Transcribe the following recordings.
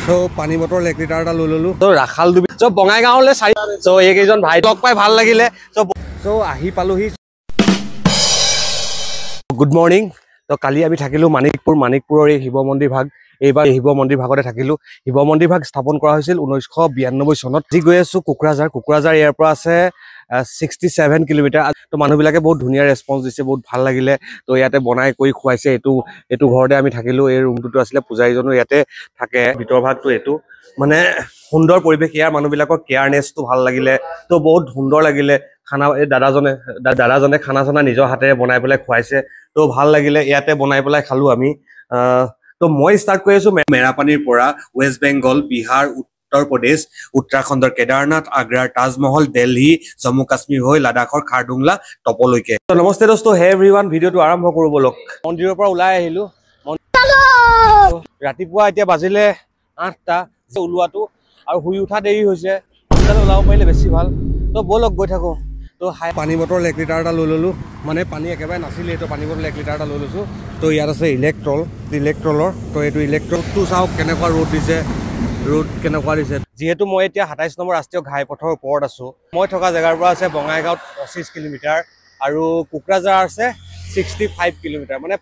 so পানী bottle 1 litre এটা লৈ ললো তো ৰাখাল দুবি সো বঙাইগাঁৱলৈ চাই সো এইকেইজন ভাই লগ পাই ভাল লাগিলে সো আহি পালোহি গুড মৰ্নিং তো কালি আমি থাকিলো মানিকপুৰৰ এই শিৱ মন্দিৰ ভাগ এইবাৰ শিৱ মন্দিৰ ভাগতে থাকিলো শিৱ মন্দিৰ ভাগ স্থাপন কৰা হৈছিল 1992 চনত যি গৈ আছো কুকৰাঝাৰ ইয়াৰ পৰা আছে 67 কিলোমিটাৰ তো মানুহবিলাকে বহুত ধুনীয়া ৰেসপন্স দিছে বহুত ভাল লাগিলে তো ইয়াতে বনাই কৰি খুৱাইছে এটো ঘৰতে আমি থাকিলো এই ৰুমটো আছিলে পূজাৰীজনো ইয়াতে থাকে ভিতৰ ভাগটো এটো মানে সুন্দৰ পৰিবেশ ইয়াৰ মানুহবিলাকৰ কেয়াৰনেছটো ভাল লাগিলে তো বহুত সুন্দৰ লাগিলে খানা এই দাদাজনে খানা চানা নিজৰ হাতেৰে বনাই পেলাই খুৱাইছে তো ভাল লাগিলে ইয়াতে বনাই পেলাই খালো আমি তো মই স্টাৰ্ট কৰি আছো মেৰাপানীৰ পৰা ওয়েষ্ট বেংগল বিহাৰ উত্তৰ প্ৰদেশ উত্তৰাখণ্ডৰ কেদাৰনাথ আগ্ৰাৰ তাজমহল দিল্লী জম্মু কাশ্মীৰ হৈ লাডাখৰ খাৰদুংলা টপলৈকে তো নমস্তে দোস্ত হে এভৰিৱান ভিডিওটো আৰম্ভ কৰো বলক মন্দিৰৰ পৰা ওলাই আহিলো ৰাতিপুৱা এতিয়া বাজিলে 8টা ওলোৱাটো আৰু শুই উঠা দেৰি হৈছে ওলাব পাৰিলে বেছি ভাল তো বলক গৈ থাকো তো পানী বটল 1 লিটাৰ এটা লৈ ললো মানে পানী একেবাৰে নাছিলে তো পানী বটল 1 লিটাৰ এটা লৈ লৈছো তো ইয়াত আছে ইলেক্ট্ৰলৰ তো এইটো ইলেক্ট্ৰলটো চাওক কেনেকুৱা ৰোড কেনেকুৱা দিছে যেহেতু মই এতিয়া 27 নম্বৰ ৰাষ্ট্ৰীয় ঘাইপথৰ ওপৰত আছো মই থকা জায়গাৰ পৰা আছে বঙাইগাঁৱত 25 কিলোমিটাৰ আৰু কুকৰাঝাৰ আছে 65 কিলোমিটাৰ মানে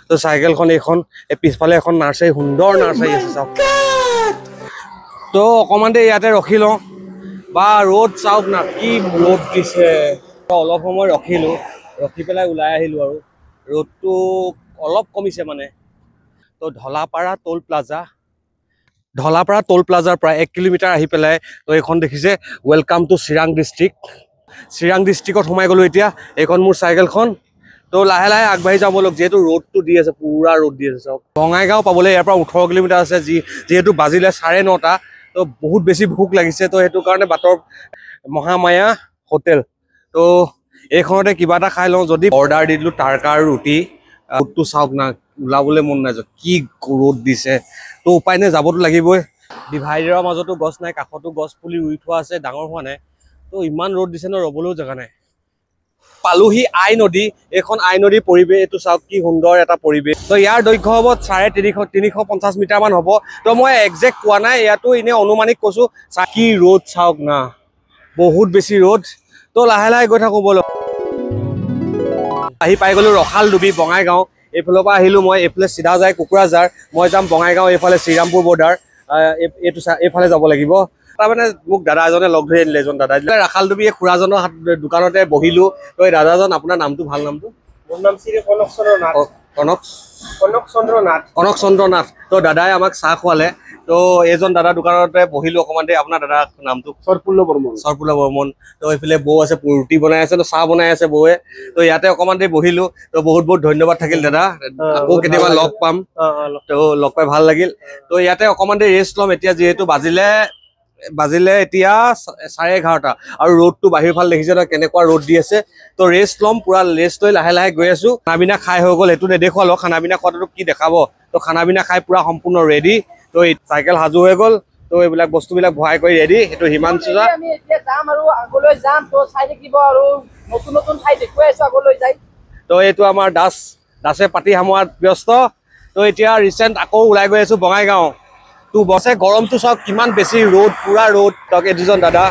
তো সাইকেলখন এখন পিছফালে এখন নাৰ্সাৰী সুন্দৰ নাৰ্সাৰী আছে চাওক তো অকমান দে ইয়াতে ৰখি লওঁ বা ৰোড চাওক না কি ৰোড দিছে অলপ সময় ৰখি পেলাই ওলাই আহিলো আৰু ৰোডটো অলপ কমিছে মানে তো ঢলাপাৰা টোল প্লাজাৰ প্ৰায় 1 কিলোমিটাৰ আহি পেলাই তো এখন দেখিছে ওয়েলকাম টু চিৰাং ডিস্ট্ৰিক্টত সোমাই গলো এতিয়া এখন মোৰ চাইকেলখন তো লাহে লাহে আগবাঢ়ি যাব লগ যেহেতু ৰোডটো দি আছে পুৰা ৰোড দি আছে চাওক বঙাইগাঁও পাবলৈ ইয়াৰ পৰা 18 কিলোমিটাৰ আছে যেহেতু বাজিলে 9:30 তো বহুত বেছি ভোক লাগিছে তো সেইটো কাৰণে বাটৰ মহামায়া হোটেল তো এইখনতে কিবা এটা খাই লওঁ যদি অৰ্ডাৰ দি দিলো তাৰকা আৰু ৰুটি ৰোডটো চাওক না ওলাবলৈ মন নাই কি ৰোড দিছে তো উপায় নাই যাবতো লাগিবই ডিভাইডাৰৰ মাজতো গছ নাই কাষতো গছ পুলি ৰুই থোৱা আছে ডাঙৰ হোৱা নাই তো ইমান ৰোড দিছে ন ৰবলৈও জেগা নাই পালোহি আই নদী এখন আই নদীৰ পৰিৱেশ এইটো চাওক কি সুন্দৰ এটা পৰিৱেশ তো ইয়াৰ দৈৰ্ঘ্য হ'ব 350 মিটাৰ মান হ'ব তো মই একজেক্ট কোৱা নাই ইয়াতো এনে অনুমানিক কৈছো কি ৰোড চাওক না বহুত বেছি ৰোড তো লাহে লাহে গৈ থাকো বল আহি পাই গলো ৰখাল দুবি বঙাইগাঁও এইফালৰ পৰা আহিলো মই এইফালে চিধা যায় কুকুৰাঝাৰ মই যাম বঙাইগাঁও এইফালে শ্ৰীৰামপুৰ বৰ্ডাৰ এইফালে যাব লাগিব তাৰমানে মোক দাদা এজনে লগ ধৰি আনিলে এজন দাদা ৰাখাল দুবি খুৰাজনৰ দোকানতে বহিলো তো এই দাদাজন আপোনাৰ নামটো ভাল নামটো মোৰ নাম শ্ৰী কনক চন্দ্ৰনাথ তো দাদাই আমাক চাহ খোৱালে তো এইজন দাদা দোকানতে বহিলো অকমান দেৰি আপোনাৰ দাদা নামটো সৰপুল্ল বৰ্মন তো এইফালে বৌ আছে ৰুটি বনাই আছে তো চাহ বনাই আছে বৌয়ে তো ইয়াতে অকমান দেৰি বহিলো তো বহুত ধন্যবাদ থাকিল দাদা আকৌ কেতিয়াবা লগ পাম তো লগ পাই ভাল লাগিল তো ইয়াতে অকমান দেৰি ৰেষ্ট ল'ম এতিয়া যিহেতু বাজিলে এতিয়া 11:30 আৰু ৰোডটো বাহিৰ ফাল দেখিছে ন কেনেকুৱা ৰোড দি আছে তো ৰেষ্ট ল'ম পুৰা ৰেষ্ট লৈ লাহে লাহে গৈ আছো খানাবিনা খাই হৈ গ'ল এইটো নেদেখুৱালো খানাবিনা খোৱাটো কি দেখাব তো খানাবিনা খাই পুৰা সম্পূৰ্ণ ৰেডি তো চাইকেল সাজু হৈ গ'ল তো এইবিলাক বস্তুবিলাক ভৰাই কৰি ৰেডি সেইটো হিমাংশু দা আমি এতিয়া যাম আৰু আগলৈ যাম তো চাই থাকিব আৰু নতুন ঠাই দেখুৱাই আছো আগলৈ যাই তো এইটো আমাৰ দাসে পাতি হামোৱাত ব্যস্ত তো এতিয়া ৰিসেন্ট আকৌ ওলাই গৈ আছো বঙাইগাঁও তো বসে গৰমটো চাওক কিমান বেছি ৰোড পুৰা ৰোড তকে দুজন দাদা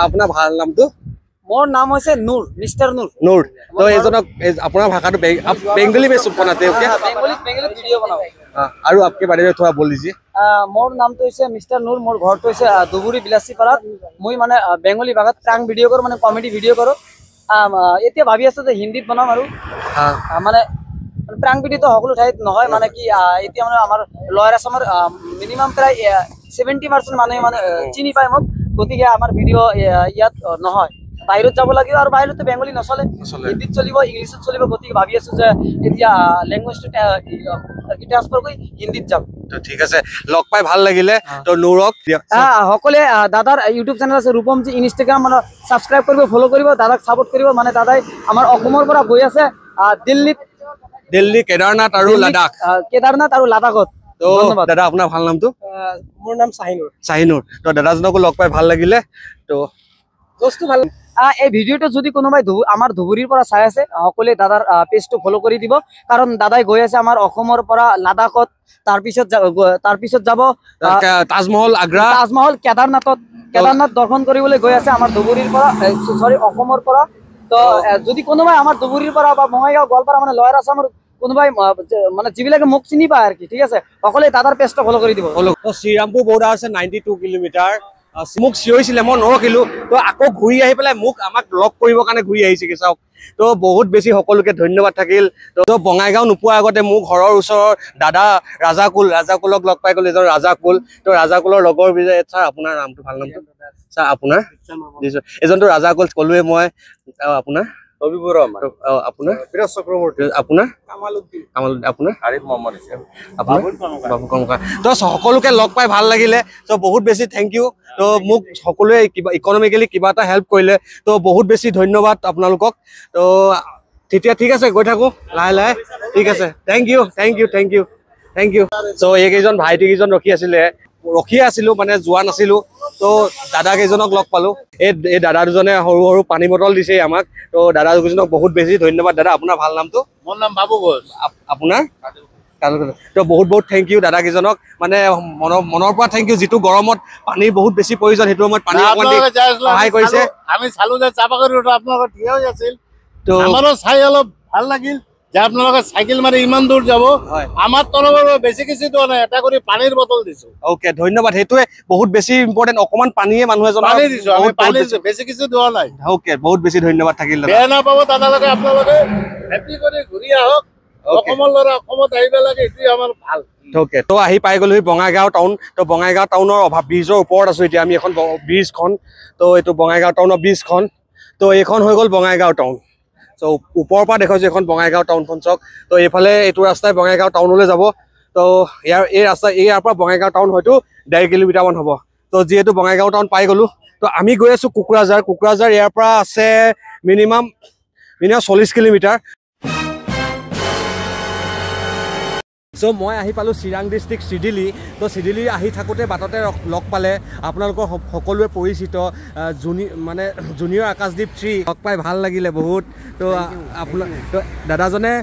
আপোনাৰ ভাল নামটো मोर नाम है नूर मिस्टर नूर तो एजनक अपना भाषा तो बेंगली में बनाते हो क्या बेंगली वीडियो बनाओ और आपके बारे में थोड़ा बोल दीजिए मोर नाम तो है मिस्टर नूर मोर घर तो है दुबुरी बिलासीपारात मुई माने बेंगली भाषा प्रांग वीडियो करो माने कॉमेडी वीडियो करो এতিয়া ভাবি আছো যে হিন্দীত বনাম আৰু মানে প্ৰাং ভিডিও তো সকলো ঠাইত নহয় মানে কি এতিয়া মানে আমাৰ লয়াৰ আসামৰ মিনিমাম প্ৰায় 70% মানুহে মানে চিনি পায় মোক গতিকে আমাৰ ভিডিও ইয়াত নহয় বাহিৰত যাব লাগিব আৰু বাহিৰতে বেংগলী নচলে হিন্দীত চলিব ইংলিছত চলিব গতিকে ভাবি আছো যে এতিয়া ল্যাঙ্গুৱেজটো ট্ৰান্সফাৰ কৰি হিন্দীত যাম তো ঠিক আছে লগ পাই ভাল লাগিলে তো নূৰক সকলে দাদাৰ ইউটিউব চেনেল আছে ৰূপমজি ইনষ্টাগ্ৰাম মানে সাবস্ক্ৰাইব কৰিব ফলো কৰিব দাদাক সাপোৰ্ট কৰিব মানে দাদাই আমাৰ অসমৰ পৰা গৈ আছে দিল্লী কেদাৰনাথ আৰু লাডাখত তো দাদা আপোনাৰ ভাল নামটো মোৰ নাম চাহিনুৰ তো দাদাজনকো লগ পাই ভাল লাগিলে তো দোস্ত ভাল এই ভিডিঅ'টো যদি কোনোবাই আমাৰ ধুবুৰীৰ পৰা চাই আছে সকলোৱে দাদাৰ পেজটো ফলো কৰি দিব কাৰণ দাদাই গৈ আছে আমাৰ অসমৰ পৰা লাডাখত তাৰপিছত যাব তাজমহল আগ্ৰা তাজমহল কেদাৰনাথ দৰ্শন কৰিবলৈ গৈ আছে আমাৰ ধুবুৰীৰ পৰা অসমৰ পৰা তো যদি কোনোবাই আমাৰ ধুবুৰীৰ পৰা বা বঙাইগাঁও গোৱালপাৰা মানে লয়াৰ আছামৰ কোনোবাই মানে যিবিলাকে মোক চিনি পায় আৰু কি ঠিক আছে সকলোৱে দাদাৰ পেজটো ফলো কৰি দিব শ্ৰীৰামপুৰ বৰ্ডাৰ আছে 92 কিলোমিটাৰ মোক চিঞৰিছিলে মই নৰখিলো তো আকৌ ঘূৰি আহি পেলাই আমাক লগ কৰিবৰ কাৰণে ঘূৰি আহিছে চাওক তো বহুত বেছি সকলোকে ধন্যবাদ থাকিল তো বঙাইগাঁও নোপোৱাৰ আগতে মোৰ ঘৰৰ ওচৰৰ দাদা ৰাজাকুলক লগ পাই গ'ল এজন ৰাজাকুল তো ৰাজাকুলৰ লগৰ ছাৰ আপোনাৰ নামটো ভাল নামটো ছাৰ আপোনাৰ এজনটো ৰাজাকুল ক'লোৱে মই আপোনাৰ ৰবিপুৰ ৰহমান আপোনাৰ বিৰাজ চক্ৰৱৰ্তী আপোনাৰ কামালুদ্দিন আপোনাৰ আৰিফ মহম্মদ ইছলাম বাবু কৰ্মকাৰ তো সকলোকে লগ পাই ভাল লাগিলে তো বহুত বেছি থেংক ইউ তো মোক সকলোৱে কিবা ইকনমিকেলি কিবা এটা হেল্প কৰিলে তো বহুত বেছি ধন্যবাদ আপোনালোকক তো তেতিয়া ঠিক আছে গৈ থাকো লাহে ঠিক আছে থেংক ইউ তো এইকেইজন ভাইটি কেইজন ৰখি আছিলো মানে যোৱা নাছিলো তো দাদা কেইজনক লগ পালো এই দাদা দুজনে সৰু সৰু পানী বটল দিছে আমাক তো দাদা দুজনক বহুত বেছি ধন্যবাদ দাদা আপোনাৰ ভাল নামটো মোৰ নাম বাবু ঘোষ আপোনাৰ তো বহুত থেংক ইউ দাদা কেইজনক মানে মনৰ পৰা থেংক ইউ যিটো গৰমত পানীৰ বহুত বেছি প্ৰয়োজন সেইটো সময়ত পানী সহায় কৰিছে আমি চালো যে চাপাগুৰি ৰোড আপোনালোকৰ থিয় হৈ আছিল তো আমাৰো চাই অলপ ভাল লাগিল যে আপোনালোকে চাইকেল মাৰি ইমান দূৰ যাব আমাৰ তৰফৰ বেছি কিছু দিয়া নাই এটা কৰি পানীৰ বটল দিছো ওকে ধন্যবাদ সেইটোৱে বহুত বেছি ইম্পৰ্টেণ্ট অকণমান পানীয়ে মানুহ এজন পানী দিছো আমি পানী বেছি কিছু দিয়া নাই ওকে বহুত বেছি ধন্যবাদ থাকিল বেয়া নাপাব দাদালোকে আপোনালোকে হেপি কৰি ঘূৰি আহক অসমৰ ল'ৰা অসমত আহিব লাগে এইটোৱে আমাৰ ভাল ওকে তো আহি পাই গ'লো বঙাইগাঁও টাউন তো বঙাইগাঁও টাউনৰ ব্ৰিজৰ ওপৰত আছো এতিয়া আমি এখন ব্ৰিজখন তো এইটো বঙাইগাঁও টাউনৰ ব্ৰিজখন তো এইখন হৈ গ'ল বঙাইগাঁও টাউন তো ওপৰৰ পৰা দেখাইছো এখন বঙাইগাঁও টাউনখন চাওক তো এইফালে এইটো ৰাস্তাই বঙাইগাঁও টাউনলৈ যাব তো ইয়াৰ পৰা বঙাইগাঁও টাউন হয়তো 1.5 কিলোমিটাৰমান হ'ব তো যিহেতু বঙাইগাঁও টাউন পাই গ'লো তো আমি গৈ আছো কোকৰাঝাৰ ইয়াৰ পৰা আছে মিনিমাম 40 কিলোমিটাৰ So মই আহি পালো চিৰাং ডিস্ট্ৰিক্ট চিডিলি তো চিডিলি আহি থাকোঁতে বাটতে লগ পালে আপোনালোকৰ সকলোৱে পৰিচিত মানে জুনিয়ৰ আকাশদ্বীপ 3 লগ পাই ভাল লাগিলে বহুত তো আপোনাৰ দাদাজনে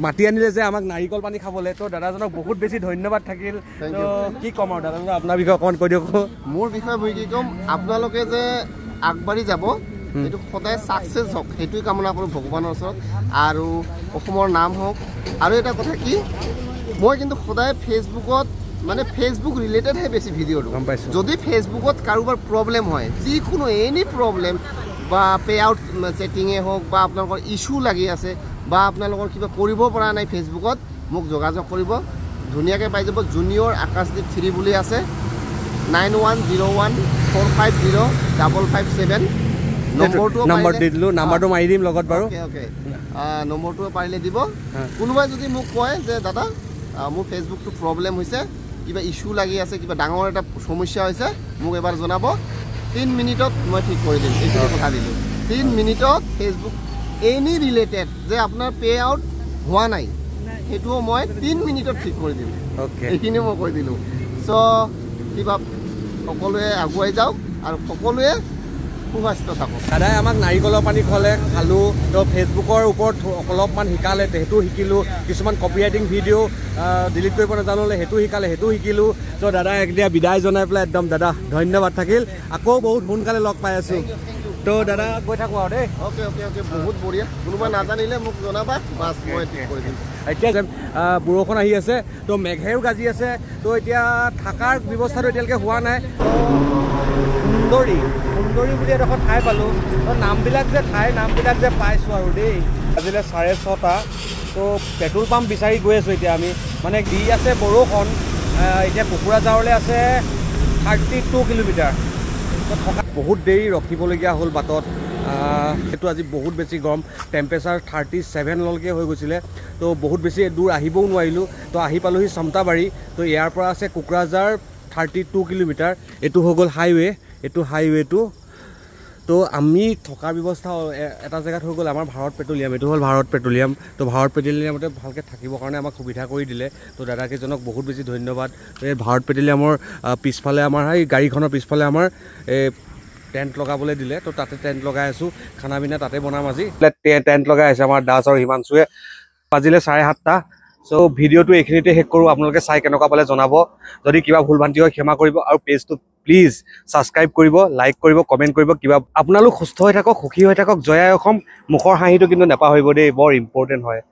মাতি আনিলে যে আমাক নাৰিকল পানী খাবলৈ তো দাদাজনক বহুত বেছি ধন্যবাদ থাকিল তো কি ক'ম আৰু দাদাজনক আপোনাৰ বিষয়ে অকণমান কৈ দিয়ক মোৰ বিষয়ে মই কি ক'ম আপোনালোকে যে আগবাঢ়ি যাব এইটো সদায় সাকসেস হওক সেইটোই কামনা কৰোঁ ভগৱানৰ ওচৰত আৰু অসমৰ নাম হওক আৰু এটা কথা কি মই কিন্তু সদায় ফেচবুকত মানে ফেচবুক ৰিলেটেডহে বেছি ভিডিঅ' দিওঁ যদি ফেচবুকত কাৰোবাৰ প্ৰব্লেম হয় যিকোনো এনি প্ৰব্লেম বা পে আউট ছেটিঙে হওক বা আপোনালোকৰ ইছ্যু লাগি আছে বা আপোনালোকৰ কিবা কৰিব পৰা নাই ফেচবুকত মোক যোগাযোগ কৰিব ধুনীয়াকৈ পাই যাব জুনিয়ৰ আকাশদ্বীপ 3 বুলি আছে 9101450557 নম্বৰ দি দিলোঁ নাম্বাৰটো মাৰি দিম লগত বাৰু ওকে নম্বৰটো পাৰিলে দিব কোনোবাই যদি মোক কয় যে দাদা মোৰ ফেচবুকটো প্ৰব্লেম হৈছে কিবা ইছ্যু লাগি আছে কিবা ডাঙৰ এটা সমস্যা হৈছে মোক এবাৰ জনাব 3 মিনিটত মই ঠিক কৰি দিম এইটো কথা দিলোঁ 3 মিনিটত ফেচবুক এনি ৰিলেটেড যে আপোনাৰ পে আউট হোৱা নাই সেইটোও মই 3 মিনিটত ঠিক কৰি দিম এইখিনি মই কৈ দিলোঁ চ' কিবা সকলোৱে আগুৱাই যাওক আৰু সকলোৱে দাদাই আমাক নাৰিকলৰ পানী খোৱালে খালোঁ তো ফেচবুকৰ ওপৰত অলপমান শিকালে সেইটো শিকিলোঁ কিছুমান কপি ৰাইটিং ভিডিঅ' ডিলিট কৰিব নাজানিলে সেইটো শিকিলোঁ তো দাদাই এতিয়া বিদায় জনাই পেলাই একদম দাদা ধন্যবাদ থাকিল আকৌ বহুত সোনকালে লগ পাই আছোঁ তো দাদা গৈ থাকোঁ আৰু দেই অ'কে বহুত বঢ়িয়া কোনোবা নাজানিলে মোক জনাবা বাছ মই ঠিক কৰি দিম এতিয়া বৰষুণ আহি আছে তো মেঘেও গাজি আছে তো এতিয়া থকাৰ ব্যৱস্থাটো এতিয়ালৈকে হোৱা নাই সুন্দৰী বুলি এডোখৰ ঠাই পালোঁ তো নামবিলাক যে পাইছোঁ আৰু দেই আজিলে 6:30 তো পেট্ৰল পাম্প বিচাৰি গৈ আছোঁ এতিয়া আমি মানে দি আছে বৰষুণ এতিয়া কোকৰাঝাৰলৈ আছে 32 কিলোমিটাৰ তো থকা বহুত দেৰি ৰখিবলগীয়া হ'ল বাটত সেইটো আজি বহুত বেছি গৰম টেম্পাৰেচাৰ 37লৈকে হৈ গৈছিলে তো বহুত বেছি দূৰ আহিবও নোৱাৰিলোঁ তো আহি পালোঁহি চমতাবাৰী তো ইয়াৰ পৰা আছে কোকৰাঝাৰ 32 কিলোমিটাৰ এইটো হৈ গ'ল হাইৱেটো তো আমি থকাৰ ব্যৱস্থা এটা জেগাত হৈ গ'ল আমাৰ ভাৰত পেট্ৰলিয়াম এইটো হ'ল ভাৰত পেট্ৰলিয়াম তো ভাৰত পেট্ৰলিয়ামতে ভালকৈ থাকিবৰ কাৰণে আমাক সুবিধা কৰি দিলে তো দাদাকেইজনক বহুত বেছি ধন্যবাদ এই ভাৰত পেট্ৰলিয়ামৰ পিছফালে আমাৰ এই গাড়ীখনৰ পিছফালে আমাৰ টেণ্ট লগাবলৈ দিলে তো তাতে টেণ্ট লগাই আছোঁ খানা পিনা তাতে বনাম আজি টেণ্ট লগাই আছে আমাৰ দাস আৰু হিমাংশুৱে বাজিলে 7:30 চ' ভিডিঅ'টো এইখিনিতে শেষ কৰোঁ আপোনালোকে চাই কেনেকুৱা পালে জনাব যদি কিবা ভুল ভ্ৰান্তি হয় ক্ষমা কৰিব আৰু পেজটো প্লিজ ছাবস্ক্ৰাইব কৰিব লাইক কৰিব কমেণ্ট কৰিব কিবা আপোনালোক সুস্থ হৈ থাকক সুখী হৈ থাকক জয় আই অসম মুখৰ হাঁহিটো কিন্তু নাপাহৰিব দেই বৰ ইম্পৰ্টেণ্ট হয়